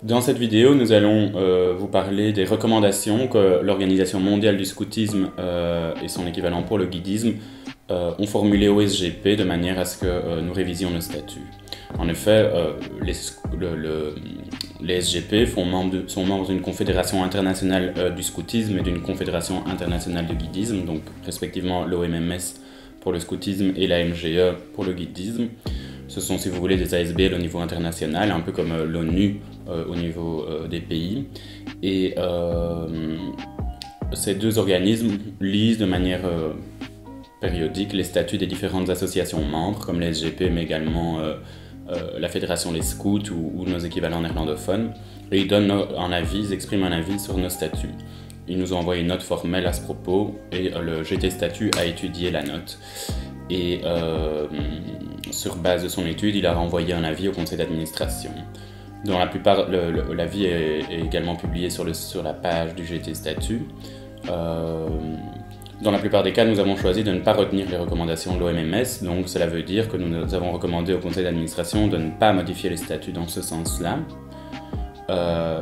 Dans cette vidéo, nous allons vous parler des recommandations que l'Organisation mondiale du scoutisme et son équivalent pour le guidisme ont formulées au SGP de manière à ce que nous révisions nos statuts. En effet, les SGP sont membres d'une confédération internationale du scoutisme et d'une confédération internationale de guidisme, donc respectivement l'OMMS pour le scoutisme et la MGE pour le guidisme. Ce sont, si vous voulez, des ASBL au niveau international, un peu comme l'ONU au niveau des pays. Et ces deux organismes lisent de manière périodique les statuts des différentes associations membres, comme les SGP, mais également la Fédération des Scouts ou nos équivalents néerlandophones. Et ils expriment un avis sur nos statuts. Ils nous ont envoyé une note formelle à ce propos et le GT Statut a étudié la note. Et sur base de son étude, il a renvoyé un avis au conseil d'administration. Dans la plupart, l'avis est également publié sur la page du GT Statut. Dans la plupart des cas, nous avons choisi de ne pas retenir les recommandations de l'OMMS, donc cela veut dire que nous avons recommandé au conseil d'administration de ne pas modifier les statuts dans ce sens-là.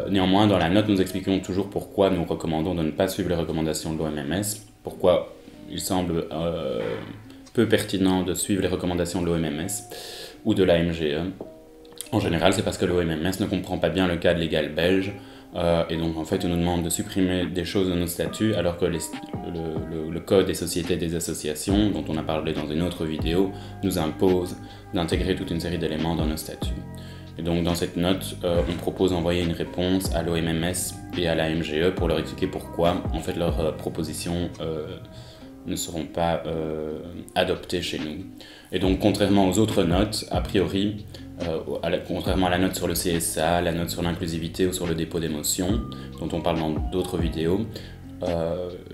Néanmoins, dans la note, nous expliquons toujours pourquoi nous recommandons de ne pas suivre les recommandations de l'OMMS, pourquoi il semble peu pertinent de suivre les recommandations de l'OMMS ou de la MGE. En général, c'est parce que l'OMMS ne comprend pas bien le cadre légal belge et donc en fait, on nous demande de supprimer des choses dans nos statuts alors que le code des sociétés et des associations, dont on a parlé dans une autre vidéo, nous impose d'intégrer toute une série d'éléments dans nos statuts. Et donc dans cette note, on propose d'envoyer une réponse à l'OMMS et à la MGE pour leur expliquer pourquoi en fait leurs propositions ne seront pas adoptées chez nous. Et donc contrairement aux autres notes, a priori, contrairement à la note sur le CSA, la note sur l'inclusivité ou sur le dépôt des motions, dont on parle dans d'autres vidéos,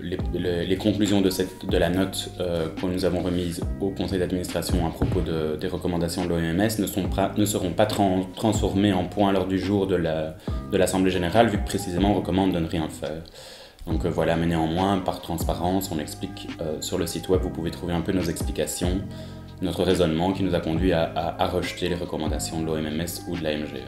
les conclusions de la note que nous avons remise au conseil d'administration à propos des recommandations de l'OMMS ne seront pas transformées en points lors du jour de l'Assemblée générale, vu que précisément on recommande de ne rien faire. Donc voilà, mais néanmoins, par transparence, on explique sur le site web, vous pouvez trouver un peu nos explications, notre raisonnement qui nous a conduit à rejeter les recommandations de l'OMMS ou de la MGE.